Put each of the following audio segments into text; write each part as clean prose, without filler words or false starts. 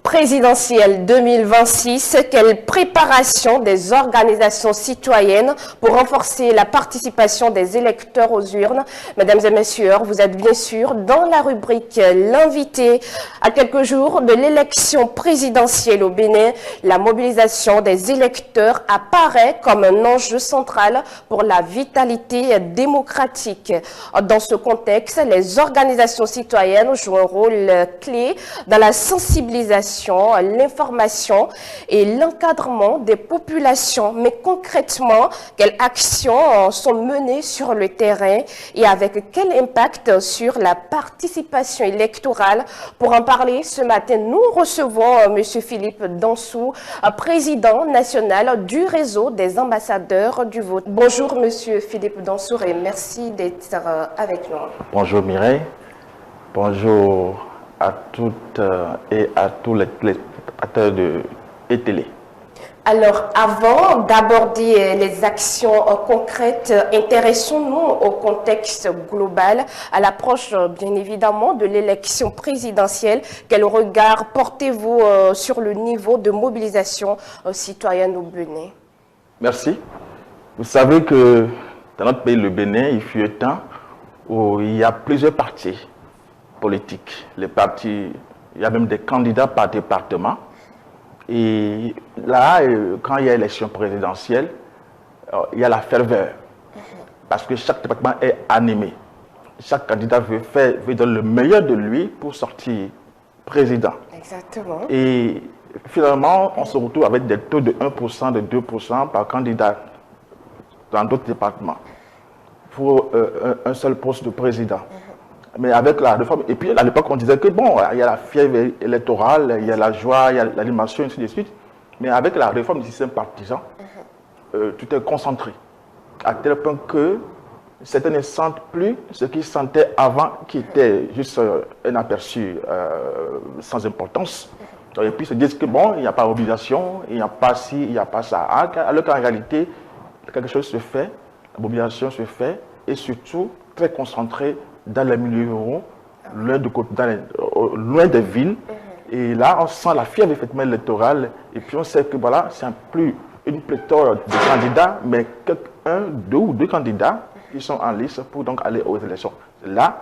Présidentielle 2026, quelle préparation des organisations citoyennes pour renforcer la participation des électeurs aux urnes? Mesdames et messieurs, vous êtes bien sûr dans la rubrique L'invité. À quelques jours de l'élection présidentielle au Bénin, la mobilisation des électeurs apparaît comme un enjeu central pour la vitalité démocratique. Dans ce contexte, les organisations citoyennes jouent un rôle clé dans la sensibilisation, l'information et l'encadrement des populations. Mais concrètement, quelles actions sont menées sur le terrain et avec quel impact sur la participation électorale? Pour en parler ce matin, nous recevons M. Philippe Dansou, président national du réseau des ambassadeurs du vote. Bonjour M. Philippe Dansou et merci d'être avec nous. Bonjour Mireille, bonjour à toutes et à tous les téléspectateurs de télé. Alors, avant d'aborder les actions concrètes, intéressons-nous au contexte global, à l'approche bien évidemment de l'élection présidentielle. Quel regard portez-vous sur le niveau de mobilisation citoyenne au Bénin? Merci. Vous savez que dans notre pays, le Bénin, il fut un temps où il y a plusieurs partis politiques. Les partis, il y a même des candidats par département. Et là, quand il y a élection présidentielle, il y a la ferveur. Parce que chaque département est animé. Chaque candidat veut donner le meilleur de lui pour sortir président. Exactement. Et finalement, on se retrouve avec des taux de 1%, de 2% par candidat dans d'autres départements pour un seul poste de président. Mais avec la réforme, et puis à l'époque on disait que bon, il y a la fièvre électorale, il y a la joie, il y a l'animation, et ainsi de suite. Mais avec la réforme du système partisan, tout est concentré. À tel point que certains ne sentent plus ce qu'ils sentaient avant, qui était juste un aperçu sans importance. Et puis ils se disent que bon, il n'y a pas d'obligation, il n'y a pas ci, il n'y a pas ça. Alors qu'en réalité, quelque chose se fait, la mobilisation se fait, et surtout très concentrée dans les milieux ruraux, loin des villes. Et là, on sent la fièvre effectivement électorale. Et puis on sait que voilà, c'est plus une pléthore de candidats, mais deux ou deux candidats qui sont en liste pour donc aller aux élections. Là,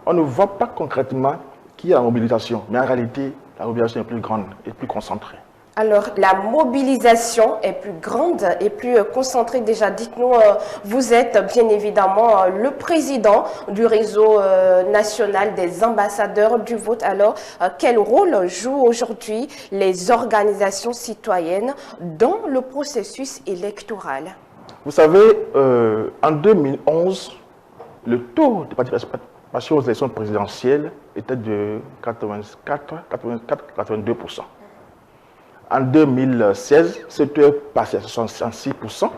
on ne voit pas concrètement qui est la mobilisation, mais en réalité, la mobilisation est plus grande et plus concentrée. Alors, la mobilisation est plus grande et plus concentrée. Déjà, dites-nous, vous êtes bien évidemment le président du réseau national des ambassadeurs du vote. Alors, quel rôle jouent aujourd'hui les organisations citoyennes dans le processus électoral? Vous savez, en 2011, le taux de participation aux élections présidentielles était de 82%. En 2016, ce taux est passé à 66%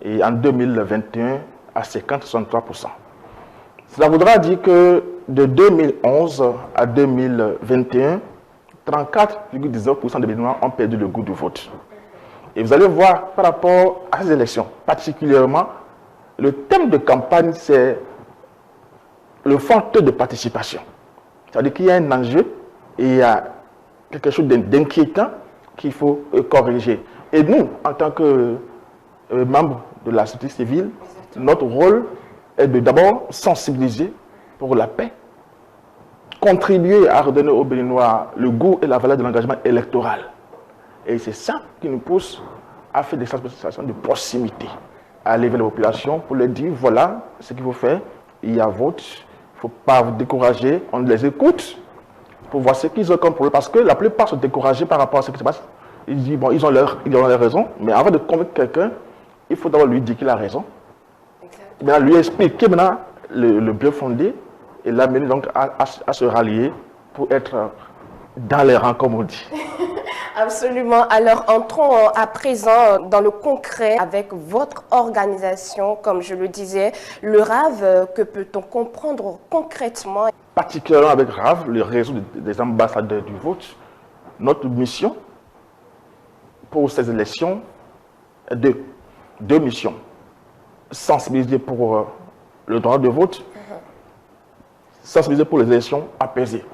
et en 2021 à 50-63%. Cela voudra dire que de 2011 à 2021, 34,19% des Béninois ont perdu le goût du vote. Et vous allez voir par rapport à ces élections, particulièrement, le thème de campagne, c'est le fort taux de participation. C'est-à-dire qu'il y a un enjeu et il y a quelque chose d'inquiétant qu'il faut corriger. Et nous, en tant que membres de la société civile, notre rôle est de d'abord sensibiliser pour la paix, contribuer à redonner aux Béninois le goût et la valeur de l'engagement électoral. Et c'est ça qui nous pousse à faire des sensibilisations de proximité, à aller vers la population pour leur dire voilà ce qu'il faut faire, il y a vote, il ne faut pas vous décourager, on les écoute pour voir ce qu'ils ont comme problème, parce que la plupart sont découragés par rapport à ce qui se passe. Ils disent, bon, ils ont leur raison, mais avant de convaincre quelqu'un, il faut d'abord lui dire qu'il a raison. Exactement. Lui expliquer maintenant le bien fondé, et l'amener donc à se rallier pour être dans les rangs, comme on dit. Absolument. Alors, entrons à présent dans le concret avec votre organisation, comme je le disais, le RAV. Que peut-on comprendre concrètement? Particulièrement avec RAV, le réseau des ambassadeurs du vote, notre mission pour ces élections est deux missions. Sensibiliser pour le droit de vote, sensibiliser pour les élections apaisées.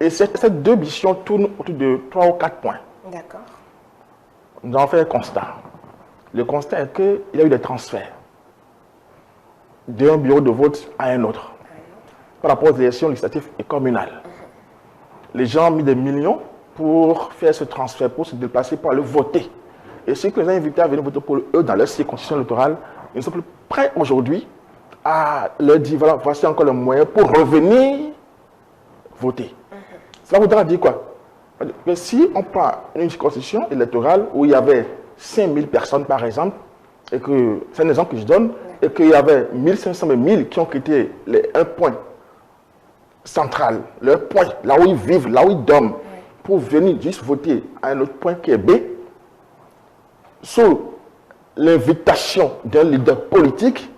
Et ces deux missions tournent autour de 3 ou 4 points. D'accord. Nous avons fait un constat. Le constat est qu'il y a eu des transferts d'un bureau de vote à un autre par rapport aux élections législatives et communales. Les gens ont mis des millions pour faire ce transfert, pour se déplacer, pour aller voter. Et ceux qui les ont invités à venir voter pour eux dans leur circonscription électorale, ils ne sont plus prêts aujourd'hui à leur dire, voilà, voici encore le moyen pour revenir voter. Cela voudra dire quoi? Que si on prend une circonscription électorale où il y avait 5000 personnes par exemple, et que c'est un exemple que je donne, et qu'il y avait 1500 mais 1000 qui ont quitté un point central, leur point, là où ils vivent, là où ils dorment, pour venir juste voter à un autre point qui est B, sous l'invitation d'un leader politique,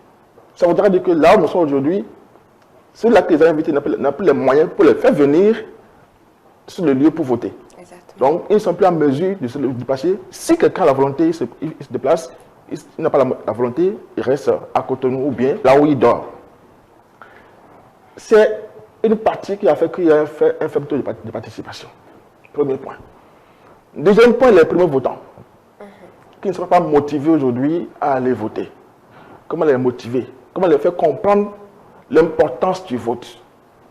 ça voudra dire que là où nous sommes aujourd'hui, ceux-là qui les ont invités n'ont plus les moyens pour les faire venir sur le lieu pour voter. Exactement. Donc, ils ne sont plus en mesure de se déplacer. Si quelqu'un a la volonté, il se déplace. Il n'a pas la volonté, il reste à Cotonou ou bien là où il dort. C'est une partie qui a fait qu'il y a un faible taux de participation. Premier point. Deuxième point, les premiers votants qui ne sont pas motivés aujourd'hui à aller voter. Comment les motiver? Comment les faire comprendre l'importance du vote?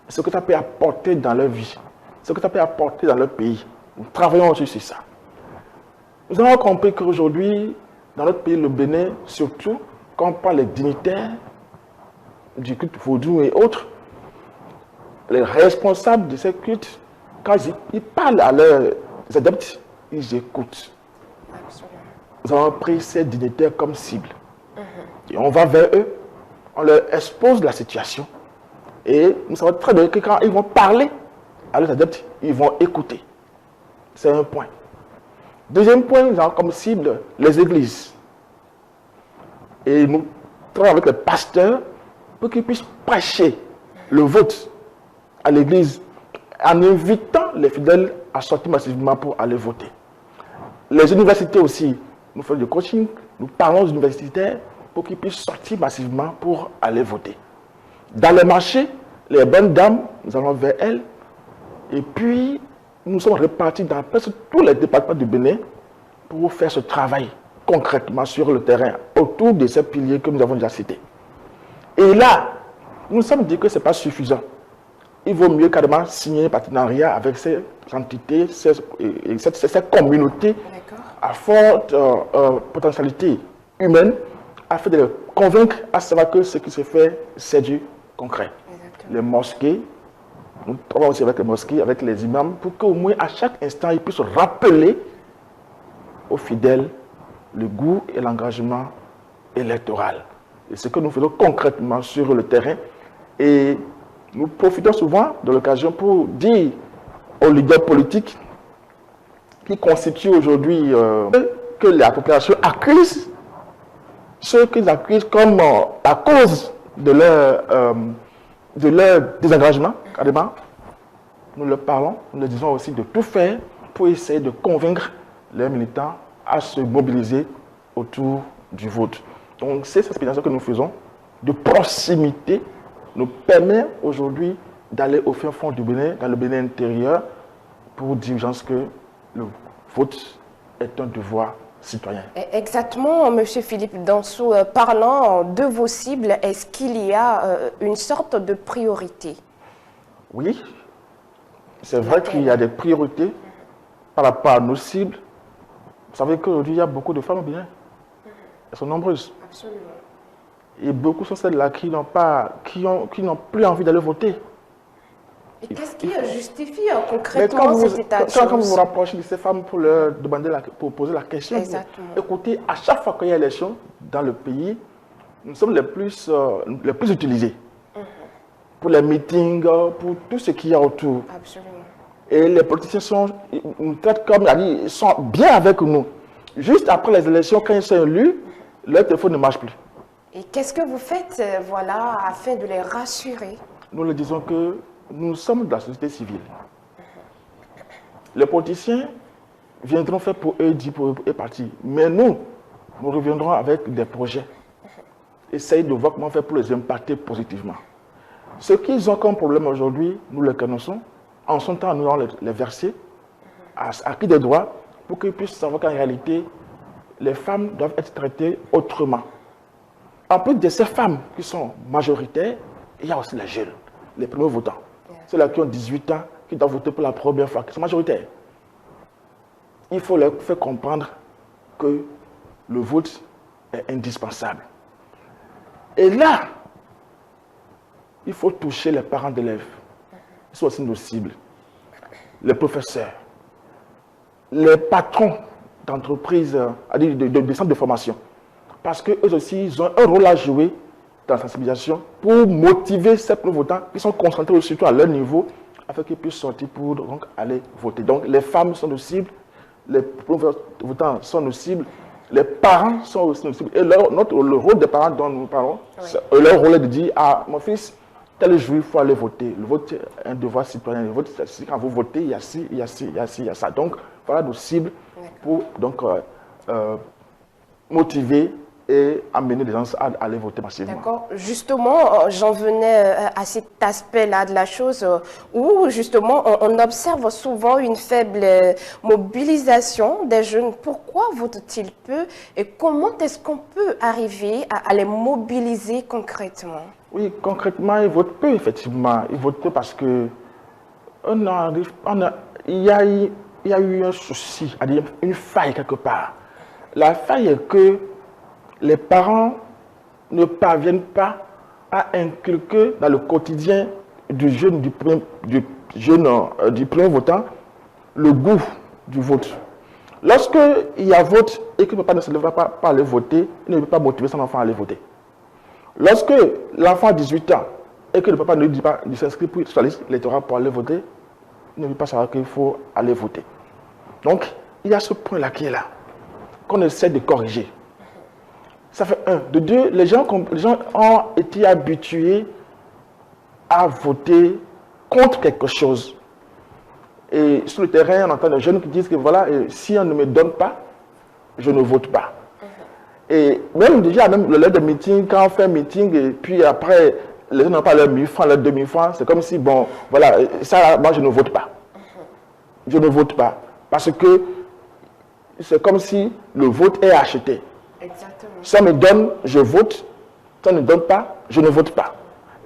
Ce que ça peut apporter dans leur vie, ce que ça peut apporter dans leur pays. Nous travaillons aussi sur ça. Nous avons compris qu'aujourd'hui, dans notre pays, le Bénin, surtout, quand on parle des dignitaires du culte vaudou et autres, les responsables de ces cultes, quand ils parlent à leurs adeptes, ils écoutent. Absolument. Nous avons pris ces dignitaires comme cible. Et on va vers eux, on leur expose la situation. Et nous savons très bien que quand ils vont parler à leurs adeptes, ils vont écouter. C'est un point. Deuxième point, nous avons comme cible les églises. Et nous travaillons avec les pasteurs pour qu'ils puissent prêcher le vote à l'église en invitant les fidèles à sortir massivement pour aller voter. Les universités aussi, nous faisons du coaching, nous parlons aux universitaires pour qu'ils puissent sortir massivement pour aller voter. Dans les marchés, les bonnes dames, nous allons vers elles. Et puis, nous sommes répartis dans presque tous les départements du Bénin pour faire ce travail concrètement sur le terrain autour de ces piliers que nous avons déjà cités. Et là, nous nous sommes dit que ce n'est pas suffisant. Il vaut mieux carrément signer un partenariat avec ces entités, ces communautés à forte potentialité humaine, afin de les convaincre à savoir que ce qui se fait, c'est du concret. Exactement. Les mosquées, nous travaillons aussi avec les mosquées, avec les imams, pour qu'au moins à chaque instant, ils puissent rappeler aux fidèles le goût et l'engagement électoral. Et ce que nous faisons concrètement sur le terrain. Et nous profitons souvent de l'occasion pour dire aux leaders politiques qui constituent aujourd'hui que la population accuse ceux qu'ils accusent comme la cause de leur désengagement, carrément. Nous leur parlons, nous leur disons aussi de tout faire pour essayer de convaincre les militants à se mobiliser autour du vote. Donc, c'est cette expérience que nous faisons de proximité nous permet aujourd'hui d'aller au fin fond du Bénin, dans le Bénin intérieur, pour dire que le vote est un devoir citoyen. Exactement, M. Philippe Dansou. Parlant de vos cibles, est-ce qu'il y a une sorte de priorité? Oui, c'est vrai qu'il y a des priorités par rapport à nos cibles. Vous savez qu'aujourd'hui, il y a beaucoup de femmes au Bénin. Elles sont nombreuses. Absolument. Et beaucoup sont celles-là qui n'ont plus envie d'aller voter. Et qu'est-ce qui justifie concrètement cet état de choses? Quand vous vous rapprochez de ces femmes pour leur demander, pour poser la question, écoutez, à chaque fois qu'il y a élection dans le pays, nous sommes les plus utilisés. Pour les meetings, pour tout ce qu'il y a autour. Absolument. Et les politiciens nous traitent comme, ils sont bien avec nous. Juste après les élections, quand ils sont élus, leur téléphone ne marche plus. Et qu'est-ce que vous faites, voilà, afin de les rassurer? Nous leur disons que nous sommes de la société civile. Les politiciens viendront faire pour eux, dire pour eux et partir. Mais nous reviendrons avec des projets. Essayez de voir comment faire pour les impacter positivement. Ce qu'ils ont comme problème aujourd'hui, nous le connaissons. en son temps, nous allons les verser à qui des droits pour qu'ils puissent savoir qu'en réalité, les femmes doivent être traitées autrement. En plus de ces femmes qui sont majoritaires, il y a aussi les jeunes, les premiers votants. Ceux-là qui ont 18 ans, qui doivent voter pour la première fois, qui sont majoritaires. Il faut leur faire comprendre que le vote est indispensable. Et là, il faut toucher les parents d'élèves. Ils sont aussi nos cibles. Les professeurs, les patrons d'entreprises, de centres de formation. Parce qu'eux aussi, ils ont un rôle à jouer dans la sensibilisation pour motiver ces votants qui sont concentrés surtout à leur niveau afin qu'ils puissent sortir pour donc, aller voter. Donc les femmes sont nos cibles, les votants sont nos cibles, les parents sont aussi nos cibles. Et le rôle des parents dont nous parlons, leur rôle est de dire à mon fils, tel jour il faut aller voter. Le vote est un devoir citoyen. Le vote, c'est quand vous votez, il y a ci, il y a ci, il y a ci, il y a ça. Donc voilà nos cibles pour donc, motiver et amener les gens à aller voter massivement. D'accord. Justement, j'en venais à cet aspect-là de la chose où justement on observe souvent une faible mobilisation des jeunes. Pourquoi votent-ils peu et comment est-ce qu'on peut arriver à les mobiliser concrètement? Oui, concrètement, ils votent peu, effectivement. Ils votent peu parce que il y a eu un souci, une faille quelque part. La faille est que les parents ne parviennent pas à inculquer dans le quotidien du jeune, du premier votant, le goût du vote. Lorsqu'il y a vote et que le papa ne se lèvera pas pour aller voter, il ne peut pas motiver son enfant à aller voter. Lorsque l'enfant a 18 ans et que le papa ne lui dit pas de s'inscrire sur la liste électorale pour aller voter, il ne veut pas savoir qu'il faut aller voter. Donc, il y a ce point-là qui est là, qu'on essaie de corriger. Ça fait un. De deux, les gens ont été habitués à voter contre quelque chose. Et sur le terrain, on entend des jeunes qui disent que voilà, si on ne me donne pas, je ne vote pas. Et même déjà, même le de meeting, quand on fait un meeting, et puis après, les gens n'ont pas leurs 1000 francs, leurs 2000 francs, c'est comme si, bon, voilà, ça, moi, je ne vote pas. Je ne vote pas. Parce que c'est comme si le vote est acheté. Exactement. Si on me donne, je vote. Si on ne donne pas, je ne vote pas.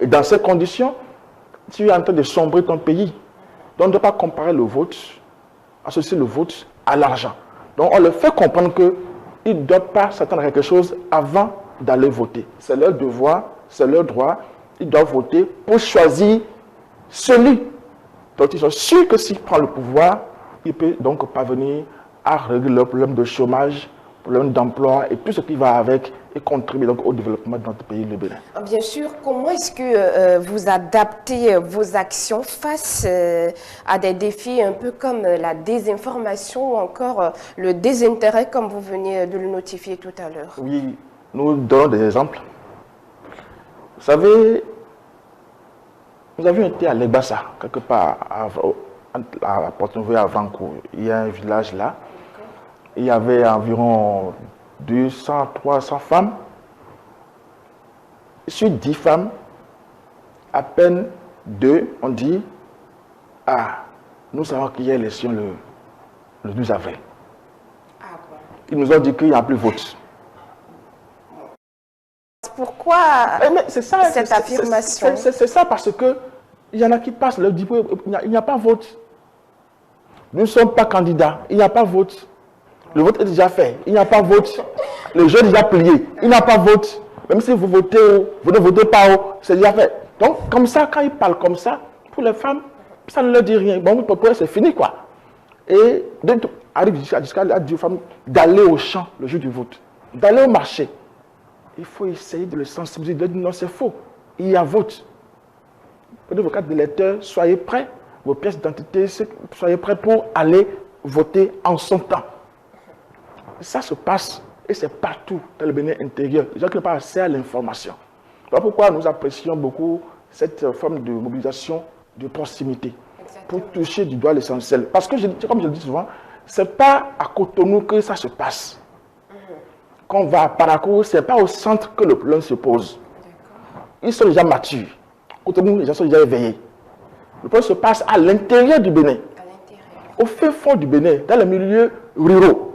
Et dans ces conditions, tu es en train de sombrer ton pays. Donc, on ne doit pas comparer le vote, associer le vote à l'argent. Donc, on leur fait comprendre qu'ils ne doivent pas s'attendre à quelque chose avant d'aller voter. C'est leur devoir, c'est leur droit. Ils doivent voter pour choisir celui dont ils sont sûrs que s'il prend le pouvoir, il peut donc parvenir à régler le problème de chômage, problème d'emploi et tout ce qui va avec et contribuer donc au développement de notre pays, le Bénin. Bien sûr, comment est-ce que vous adaptez vos actions face à des défis un peu comme la désinformation ou encore le désintérêt comme vous venez de le notifier tout à l'heure? Oui, nous donnons des exemples. Vous savez, nous avions été à Legbassa, quelque part à Port-Nouvelle, à Vancourt. Il y a un village là. Il y avait environ 200, 300 femmes. Sur 10 femmes, à peine 2 ont dit « Ah, nous savons qu'il y a élection le 12 avril. » Ils nous ont dit qu'il n'y a plus de vote. Pourquoi cette affirmation? C'est ça parce que il y en a qui passent leur diplôme, il n'y a pas de vote. Nous ne sommes pas candidats, il n'y a pas de vote. Le vote est déjà fait, il n'y a pas de vote. Le jeu est déjà plié, il n'y a pas de vote. Même si vous votez ou vous ne votez pas, c'est déjà fait. Donc, comme ça, quand ils parlent comme ça, pour les femmes, ça ne leur dit rien. Bon, pour eux, c'est fini, quoi. Et arrive jusqu'à dire aux femmes d'aller au champ le jour du vote, d'aller au marché. Il faut essayer de le sensibiliser, de dire non, c'est faux. Il y a vote. Prenez vos cartes d'électeurs, soyez prêts, vos pièces d'identité, soyez prêts pour aller voter en son temps. Ça se passe et c'est partout dans le Bénin intérieur. Les gens qui n'ont pas accès à l'information. Voilà pourquoi nous apprécions beaucoup cette forme de mobilisation de proximité. Exactement. Pour toucher du doigt l'essentiel. Parce que, comme je le dis souvent, ce n'est pas à Cotonou que ça se passe. Quand on va à Parakou, ce n'est pas au centre que le problème se pose. Ils sont déjà matures. Cotonou, les gens sont déjà éveillés. Le problème se passe à l'intérieur du Bénin, au fin fond du Bénin, dans les milieux ruraux.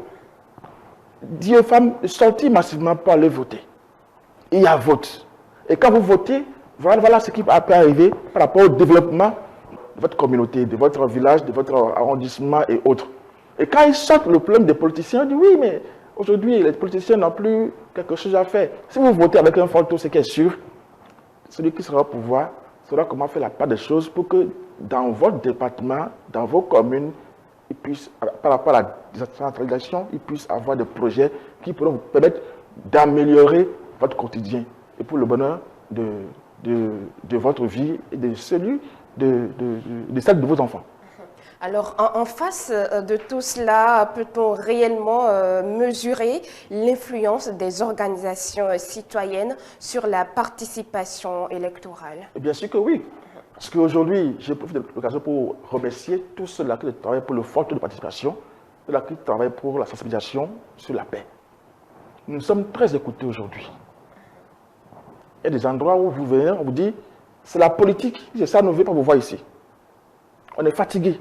Dieu femmes sortent massivement pour aller voter. Il y a vote. Et quand vous votez, voilà ce qui peut arriver par rapport au développement de votre communauté, de votre village, de votre arrondissement et autres. Et quand ils sortent le problème des politiciens, on dit oui, mais aujourd'hui, les politiciens n'ont plus quelque chose à faire. Si vous votez avec un fantôme, c'est qu'il est sûr, celui qui sera au pouvoir saura comment faire la part des choses pour que dans votre département, dans vos communes, ils puissent, par rapport à la décentralisation, ils puissent avoir des projets qui pourront vous permettre d'améliorer votre quotidien et pour le bonheur de votre vie et de celui de celle de vos enfants. Alors, en face de tout cela, peut-on réellement mesurer l'influence des organisations citoyennes sur la participation électorale? Et bien sûr que oui. Parce qu'aujourd'hui, je profite de l'occasion pour remercier tous ceux-là qui travaillent pour le fort taux de participation, ceux-là qui travaillent pour la sensibilisation sur la paix. Nous sommes très écoutés aujourd'hui. Il y a des endroits où vous venez, on vous dit, c'est la politique, c'est ça, nous ne voulons pas vous voir ici. On est fatigué.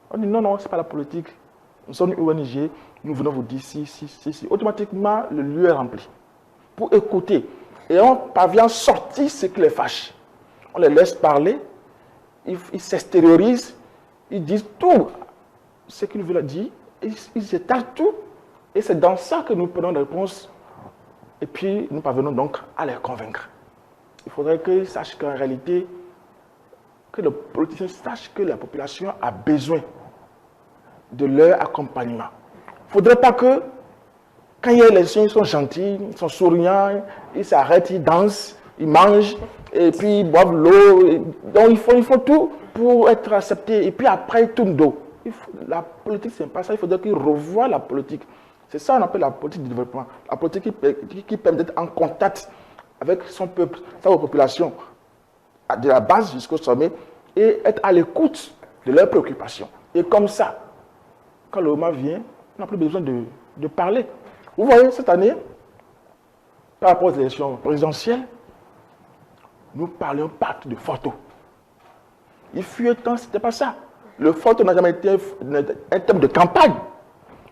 On dit non, non, ce n'est pas la politique. Nous sommes une ONG, nous venons vous dire si. Automatiquement, le lieu est rempli. Pour écouter. Et on parvient à sortir ce qui les fâche. On les laisse parler, ils s'extériorisent, ils disent tout ce qu'ils veulent dire, ils étalent tout. Et c'est dans ça que nous prenons des réponses. Et puis, nous parvenons donc à les convaincre. Il faudrait qu'ils sachent qu'en réalité, que les politiciens sachent que la population a besoin de leur accompagnement. Il ne faudrait pas que, quand il y a les gens, ils sont gentils, ils sont souriants, ils s'arrêtent, ils dansent, ils mangent, et puis ils boivent l'eau. Donc ils font tout pour être acceptés. Et puis après, ils tournent dos. La politique, ce n'est pas ça. Il faudrait qu'ils revoient la politique. C'est ça qu'on appelle la politique de développement. La politique qui permet d'être en contact avec son peuple, sa population, de la base jusqu'au sommet, et être à l'écoute de leurs préoccupations. Et comme ça, quand le moment vient, on n'a plus besoin de parler. Vous voyez, cette année, par rapport aux élections présidentielles, nous parlions partout de photos. Il fut un temps, ce n'était pas ça. Le photo n'a jamais été un thème de campagne.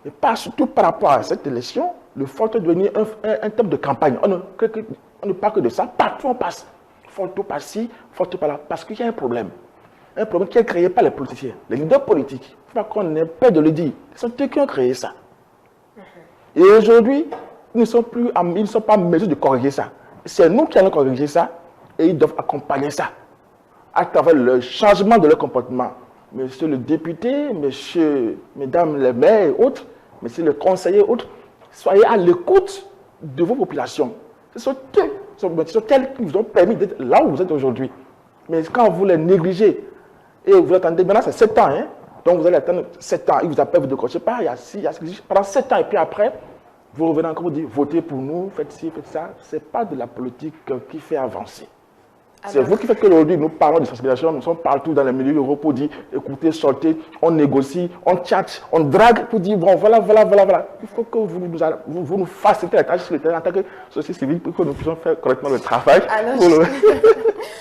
Et pas surtout par rapport à cette élection, le photo est devenu un thème de campagne. On ne parle que de ça. Partout on passe. Photo par-ci, photo par-là. Parce qu'il y a un problème. Un problème qui est créé par les politiciens, les leaders politiques. Il ne faut pas qu'on ait peur de le dire. Ce sont eux qui ont créé ça. Et aujourd'hui, ils ne sont pas en mesure de corriger ça. C'est nous qui allons corriger ça et ils doivent accompagner ça à travers le changement de leur comportement. Monsieur le député, mesdames les maires et autres, monsieur le conseiller et autres, soyez à l'écoute de vos populations. Ce sont elles qui vous ont permis d'être là où vous êtes aujourd'hui. Mais quand vous les négligez, et vous attendez, maintenant c'est 7 ans, hein? Donc vous allez attendre 7 ans, ils vous appellent, vous décrochez pas, il y a 6, pendant 7 ans, et puis après, vous revenez encore, vous dites, votez pour nous, faites ci, faites ça. Ce n'est pas de la politique qui fait avancer. C'est vous qui faites qu'aujourd'hui, nous parlons de sensibilisation, nous sommes partout dans les milieux ruraux pour dire, écoutez, sortez, on négocie, on tchatche, on drague pour dire, bon, voilà. Il faut que vous nous facilitez la tâche sur le terrain en tant que société civile pour que nous puissions faire correctement le travail. Alors,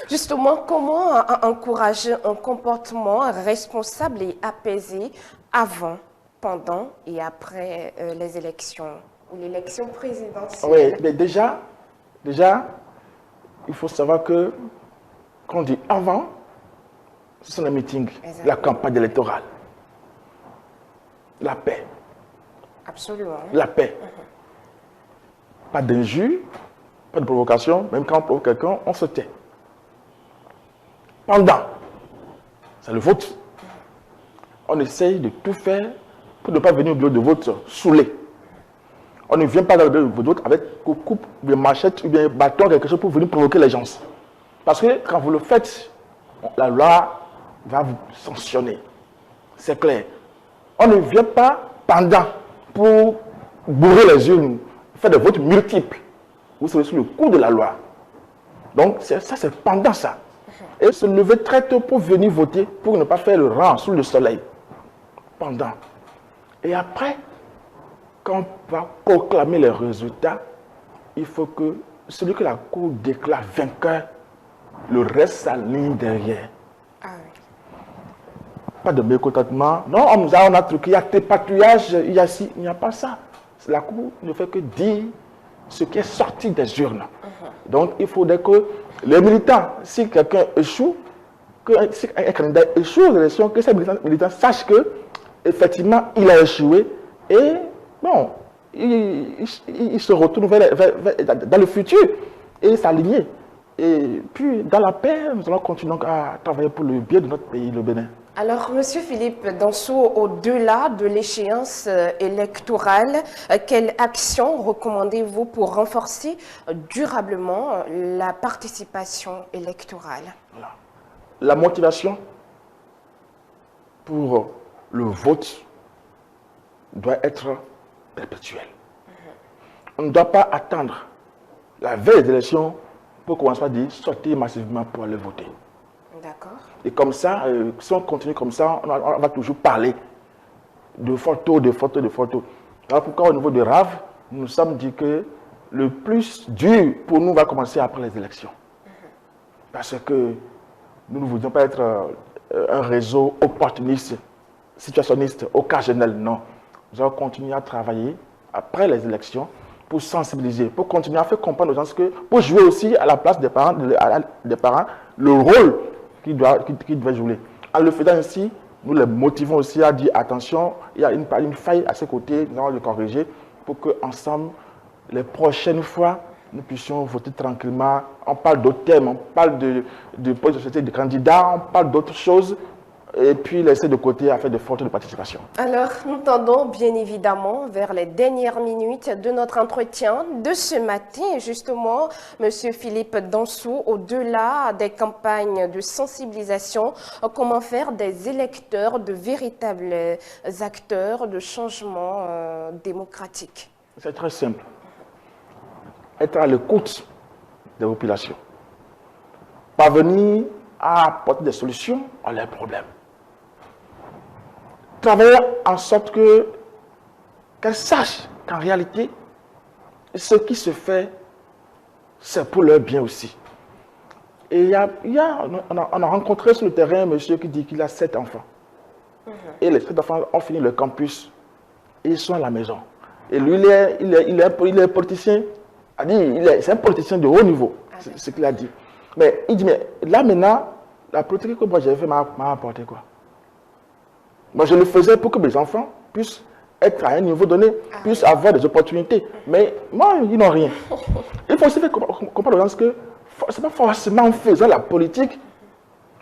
justement, comment encourager un comportement responsable et apaisé avant, pendant et après les élections ou l'élection présidentielle? Oui, mais déjà, il faut savoir que, quand on dit avant, ce sont les meetings, la campagne électorale. La paix. Absolument. La paix. Pas d'injure, pas de provocation, même quand on provoque quelqu'un, on se tait. Pendant, c'est le vote. On essaye de tout faire pour ne pas venir au bureau de vote saoulé. On ne vient pas dans le bureau de vote avec coupe, des machettes ou bien bâton, quelque chose pour venir provoquer les gens. Parce que quand vous le faites, la loi va vous sanctionner. C'est clair. On ne vient pas pendant pour bourrer les urnes, faire des votes multiples. Vous serez sous le coup de la loi. Donc ça, c'est pendant ça. Et se lever très tôt pour venir voter, pour ne pas faire le rang sous le soleil. Pendant. Et après, quand on va proclamer les résultats, il faut que celui que la Cour déclare vainqueur, le reste s'aligne derrière. Ah oui. pas de mécontentement. Non, on a truqué, il y a tripatouillage, il y a ci, il n'y a pas ça. La Cour ne fait que dire ce qui est sorti des urnes. Donc, il faudrait que les militants, si quelqu'un échoue, si un candidat échoue aux élections, que ces militants sachent que effectivement, il a échoué et bon, il se retourne dans le futur et s'aligner. Et puis, dans la paix, nous allons continuer à travailler pour le bien de notre pays, le Bénin. Alors, Monsieur Philippe Danso, au-delà de l'échéance électorale, quelle action recommandez-vous pour renforcer durablement la participation électorale? Voilà. La motivation pour le vote doit être perpétuelle. On ne doit pas attendre la veille des élections pour commencer à dire sortir massivement pour aller voter. D'accord. Et comme ça, si on continue comme ça, on va toujours parler de photos, de photos, de photos. Alors pourquoi au niveau de RAV, nous nous sommes dit que le plus dur pour nous va commencer après les élections. Parce que nous ne voulons pas être un réseau opportuniste, situationniste, occasionnel, non. Nous allons continuer à travailler après les élections pour sensibiliser, pour continuer à faire comprendre aux gens que, pour jouer aussi à la place des parents, le rôle qu'ils doivent jouer. En le faisant ainsi, nous les motivons aussi à dire attention, il y a une faille à ce côté, nous allons le corriger pour qu'ensemble, les prochaines fois, nous puissions voter tranquillement. On parle d'autres thèmes, on parle de poste de société, de candidats, on parle d'autres choses et puis laisser de côté à faire des photos de participation. Alors, nous tendons bien évidemment vers les dernières minutes de notre entretien de ce matin. Justement, Monsieur Philippe Danso, au-delà des campagnes de sensibilisation, comment faire des électeurs de véritables acteurs de changement démocratique? C'est très simple. Être à l'écoute des populations. Parvenir à apporter des solutions à leurs problèmes. Travailler en sorte qu'elles sachent qu'en réalité, ce qui se fait, c'est pour leur bien aussi. Et on a rencontré sur le terrain un monsieur qui dit qu'il a 7 enfants. Et les 7 enfants ont fini le campus. Et ils sont à la maison. Et lui, il est politicien. C'est un politicien de haut niveau, c'est ce qu'il a dit. Mais il dit, mais là maintenant, la politique que moi j'ai fait m'a apporté quoi? Moi je le faisais pour que mes enfants puissent être à un niveau donné, puissent avoir des opportunités. Mais moi, ils n'ont rien. Il faut aussi faire comprendre aux gens que ce n'est pas forcément en faisant la politique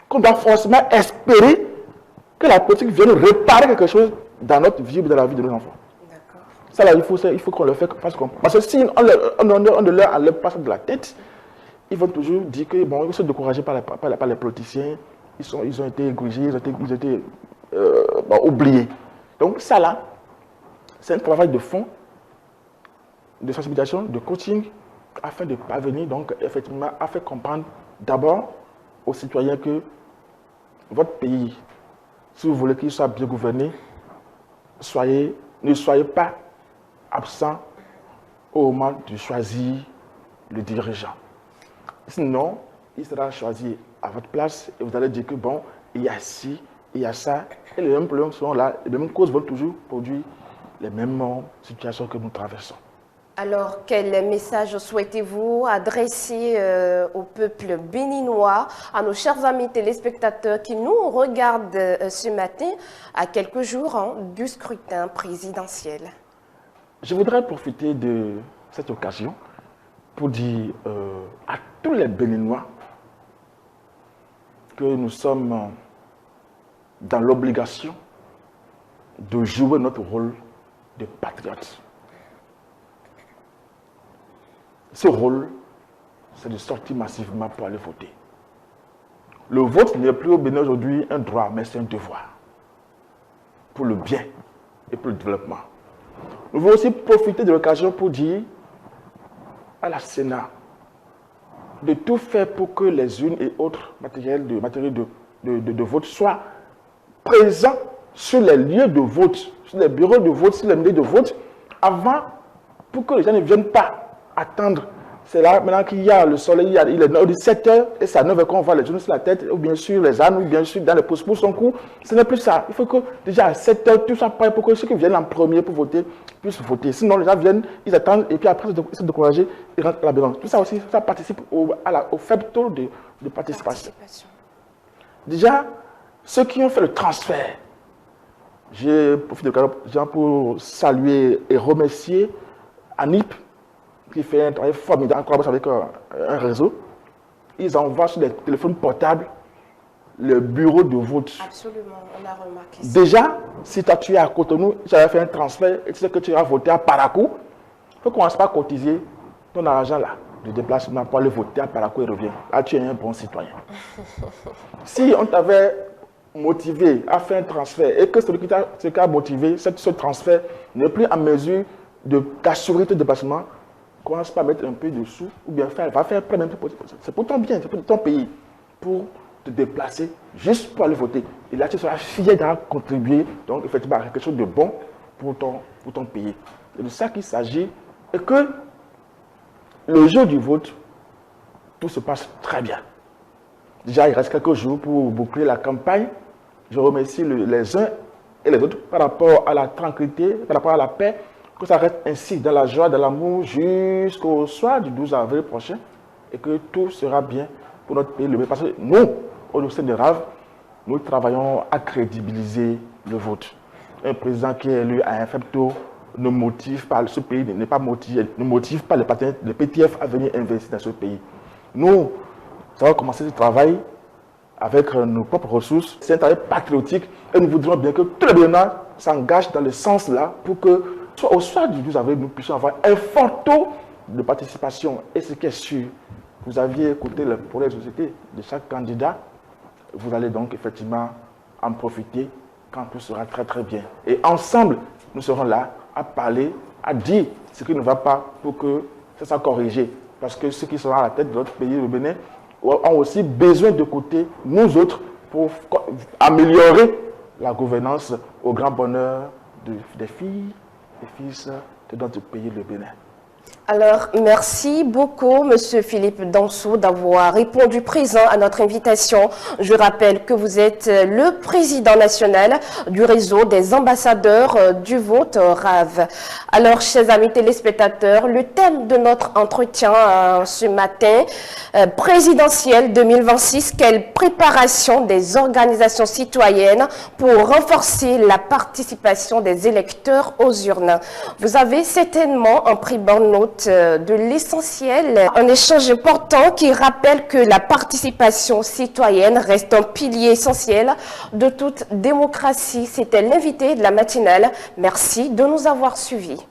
qu'on doit forcément espérer que la politique vienne réparer quelque chose dans notre vie ou dans la vie de nos enfants. Ça, là, il faut qu'on le fasse comprendre. Parce que si on ne leur enlève pas ça de la tête, ils vont toujours dire que, bon, ils sont découragés par les politiciens, ils ont été égligés, ils ont été oubliés. Donc, ça, là, c'est un travail de fond, de sensibilisation, de coaching, afin de parvenir, donc, effectivement, à faire comprendre d'abord aux citoyens que votre pays, si vous voulez qu'il soit bien gouverné, ne soyez pas absent au moment de choisir le dirigeant. Sinon, il sera choisi à votre place et vous allez dire que bon, il y a ci, il y a ça, et les mêmes problèmes sont là, les mêmes causes vont toujours produire les mêmes situations que nous traversons. Alors, quel message souhaitez-vous adresser au peuple béninois, à nos chers amis téléspectateurs qui nous regardent ce matin à quelques jours du scrutin présidentiel? Je voudrais profiter de cette occasion pour dire à tous les Béninois que nous sommes dans l'obligation de jouer notre rôle de patriote. Ce rôle, c'est de sortir massivement pour aller voter. Le vote n'est plus au Bénin aujourd'hui un droit, mais c'est un devoir pour le bien et pour le développement. Nous voulons aussi profiter de l'occasion pour dire à la Sénat de tout faire pour que les unes et autres matériels de vote soient présents sur les lieux de vote, sur les bureaux de vote, sur les lieux de vote, avant, pour que les gens ne viennent pas attendre C'est là maintenant qu'il y a le soleil, il est 17h et c'est à 9h qu'on voit les genoux sur la tête, ou bien sûr les ânes, ou bien sûr dans les pouces son cou. Ce n'est plus ça. Il faut que déjà à 7h, tout soit prêt pour que ceux qui viennent en premier pour voter puissent voter. Sinon, les gens viennent, ils attendent et puis après, ils sont découragés, ils rentrent à la maison. Tout ça aussi, ça participe au faible taux de participation. Déjà, ceux qui ont fait le transfert, je profite de l'occasion pour saluer et remercier Anip, qui fait un travail formidable en collaboration avec un réseau. Ils envoient sur des téléphones portables le bureau de vote. Absolument, on a remarqué ça. Déjà, si toi tu es à Cotonou, tu as fait un transfert et tu sais que tu vas voter à Parakou, il faut commencer par cotiser ton argent là, de déplacement pour aller voter à Parakou et revient. Là, tu es un bon citoyen. Si on t'avait motivé à faire un transfert et que celui qui t'a motivé, ce transfert n'est plus en mesure de t'assurer ton déplacement, commence pas à mettre un peu de sous ou bien va faire près même. C'est pour ton bien, c'est pour ton pays, pour te déplacer juste pour aller voter. Et là, tu seras fier d'avoir contribué, donc effectivement, à quelque chose de bon pour ton pays. C'est de ça qu'il s'agit et que le jour du vote, tout se passe très bien. Déjà, il reste quelques jours pour boucler la campagne. Je remercie les uns et les autres par rapport à la tranquillité, par rapport à la paix, que ça reste ainsi dans la joie, dans l'amour jusqu'au soir du 12 avril prochain et que tout sera bien pour notre pays. Parce que nous, au sein de RAV, nous travaillons à crédibiliser le vote. Un président qui est élu à un faible taux ne motive pas ce pays, ne motive pas les PTF à venir investir dans ce pays. Nous avons commencé ce travail avec nos propres ressources. C'est un travail patriotique et nous voudrions bien que tous les Béninois s'engagent dans le sens là pour que au soir du 12 avril, nous puissions avoir un fort taux de participation. Et ce qui est sûr, vous aviez écouté le projet de société de chaque candidat, vous allez donc effectivement en profiter quand tout sera très très bien. Et ensemble, nous serons là à parler, à dire ce qui ne va pas pour que ça soit corrigé. Parce que ceux qui seront à la tête de notre pays, le Bénin, ont aussi besoin de côté nous autres pour améliorer la gouvernance au grand bonheur des filles et fils de notre pays, le Bénin. Alors, merci beaucoup, Monsieur Philippe Danso, d'avoir répondu présent à notre invitation. Je rappelle que vous êtes le président national du réseau des ambassadeurs du vote RAV. Alors, chers amis téléspectateurs, le thème de notre entretien ce matin, présidentielle 2026, quelle préparation des organisations citoyennes pour renforcer la participation des électeurs aux urnes. Vous avez certainement en pris bonne note de l'essentiel, un échange important qui rappelle que la participation citoyenne reste un pilier essentiel de toute démocratie. C'était l'invité de la matinale. Merci de nous avoir suivis.